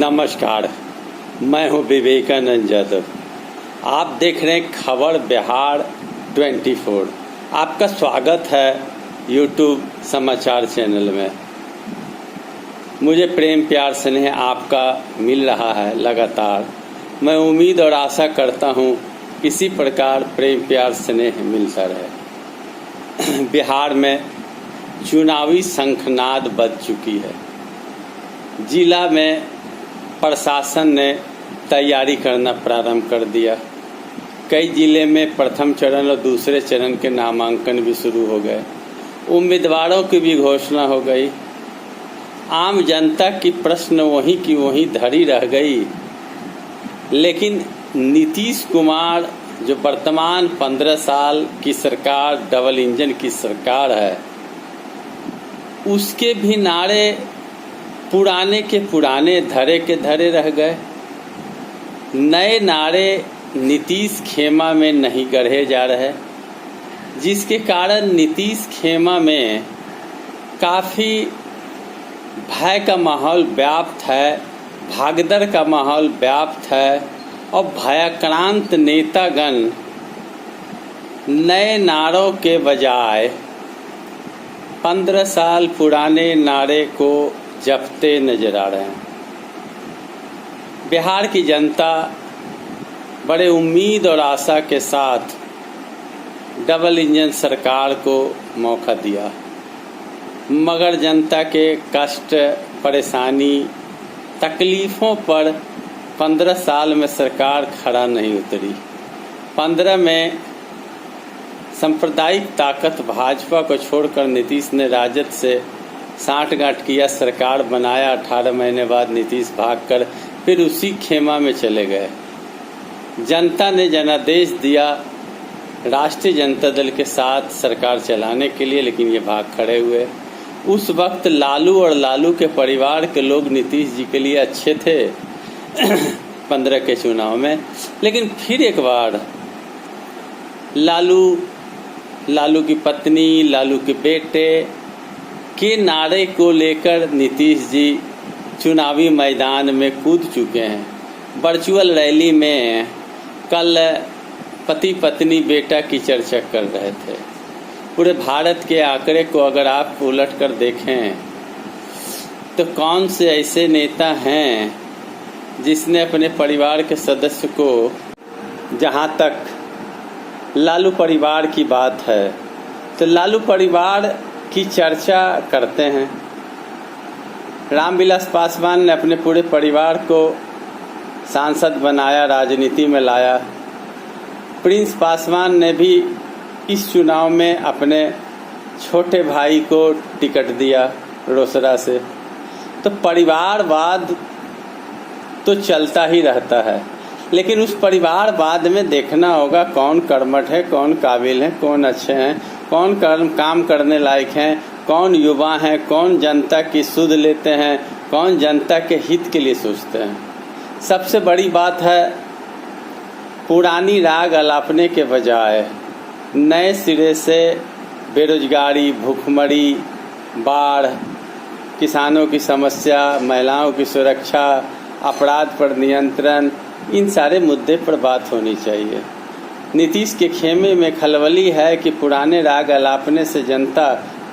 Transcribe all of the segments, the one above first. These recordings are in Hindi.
नमस्कार, मैं हूं विवेकानंद यादव। आप देख रहे हैं खबर बिहार 24। आपका स्वागत है यूट्यूब समाचार चैनल में। मुझे प्रेम प्यार स्नेह आपका मिल रहा है लगातार। मैं उम्मीद और आशा करता हूं इसी प्रकार प्रेम प्यार स्नेह मिलता रहे। बिहार में चुनावी शंखनाद बज चुकी है। जिला में प्रशासन ने तैयारी करना प्रारंभ कर दिया। कई जिले में प्रथम चरण और दूसरे चरण के नामांकन भी शुरू हो गए। उम्मीदवारों की भी घोषणा हो गई। आम जनता की प्रश्न वहीं की वहीं धरी रह गई। लेकिन नीतीश कुमार जो वर्तमान 15 साल की सरकार डबल इंजन की सरकार है, उसके भी नारे पुराने के पुराने धरे के धरे रह गए। नए नारे नीतीश खेमा में नहीं गढ़े जा रहे, जिसके कारण नीतीश खेमा में काफ़ी भय का माहौल व्याप्त है, भागदड़ का माहौल व्याप्त है और भयाक्रांत नेतागण नए नारों के बजाय 15 साल पुराने नारे को जपते नजर आ रहे हैं। बिहार की जनता बड़े उम्मीद और आशा के साथ डबल इंजन सरकार को मौका दिया, मगर जनता के कष्ट, परेशानी, तकलीफ़ों पर 15 साल में सरकार खड़ा नहीं उतरी। 15 में सांप्रदायिक ताकत भाजपा को छोड़कर नीतीश ने राजद से साठगांठ किया, सरकार बनाया। 18 महीने बाद नीतीश भागकर फिर उसी खेमा में चले गए। जनता ने जनादेश दिया राष्ट्रीय जनता दल के साथ सरकार चलाने के लिए, लेकिन ये भाग खड़े हुए। उस वक्त लालू और लालू के परिवार के लोग नीतीश जी के लिए अच्छे थे 15 के चुनाव में, लेकिन फिर एक बार लालू की पत्नी, लालू के बेटे के नारे को लेकर नीतीश जी चुनावी मैदान में कूद चुके हैं। वर्चुअल रैली में कल पति पत्नी बेटा की चर्चा कर रहे थे। पूरे भारत के आंकड़े को अगर आप उलट कर देखें तो कौन से ऐसे नेता हैं जिसने अपने परिवार के सदस्य को, जहां तक लालू परिवार की बात है तो लालू परिवार की चर्चा करते हैं। रामविलास पासवान ने अपने पूरे परिवार को सांसद बनाया, राजनीति में लाया। प्रिंस पासवान ने भी इस चुनाव में अपने छोटे भाई को टिकट दिया रोसड़ा से। तो परिवारवाद तो चलता ही रहता है, लेकिन उस परिवारवाद में देखना होगा कौन कर्मठ है, कौन काबिल है, कौन अच्छे हैं, कौन काम करने लायक हैं, कौन युवा हैं, कौन जनता की सुध लेते हैं, कौन जनता के हित के लिए सोचते हैं। सबसे बड़ी बात है, पुरानी राग अलापने के बजाय नए सिरे से बेरोजगारी, भूखमरी, बाढ़, किसानों की समस्या, महिलाओं की सुरक्षा, अपराध पर नियंत्रण, इन सारे मुद्दे पर बात होनी चाहिए। नीतीश के खेमे में खलबली है कि पुराने राग अलापने से जनता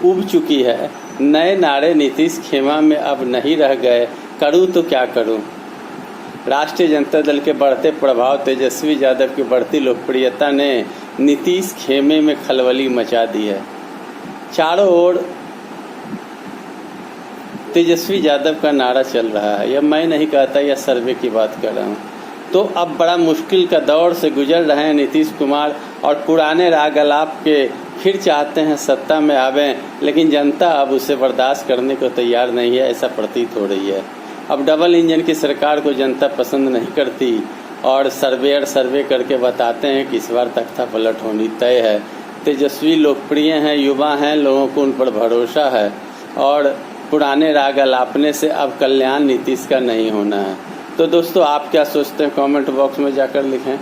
उब चुकी है। नए नारे नीतीश खेमा में अब नहीं रह गए। करूं तो क्या करूं? राष्ट्रीय जनता दल के बढ़ते प्रभाव, तेजस्वी यादव की बढ़ती लोकप्रियता ने नीतीश खेमे में खलबली मचा दी है। चारों ओर तेजस्वी यादव का नारा चल रहा है। यह मैं नहीं कहता, यह सर्वे की बात कर रहा हूँ। तो अब बड़ा मुश्किल का दौर से गुजर रहे हैं नीतीश कुमार और पुराने राग अलाप के फिर चाहते हैं सत्ता में आवें, लेकिन जनता अब उसे बर्दाश्त करने को तैयार नहीं है, ऐसा प्रतीत हो रही है। अब डबल इंजन की सरकार को जनता पसंद नहीं करती और सर्वे करके बताते हैं कि इस बार तख्ता पलट होनी तय है। तेजस्वी लोकप्रिय हैं, युवा हैं, लोगों को उन पर भरोसा है और पुराने राग अलापने से अब कल्याण नीतीश का नहीं होना है। तो दोस्तों, आप क्या सोचते हैं? कमेंट बॉक्स में जाकर लिखें।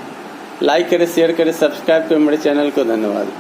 लाइक करें, शेयर करें, सब्सक्राइब करें मेरे चैनल को। धन्यवाद।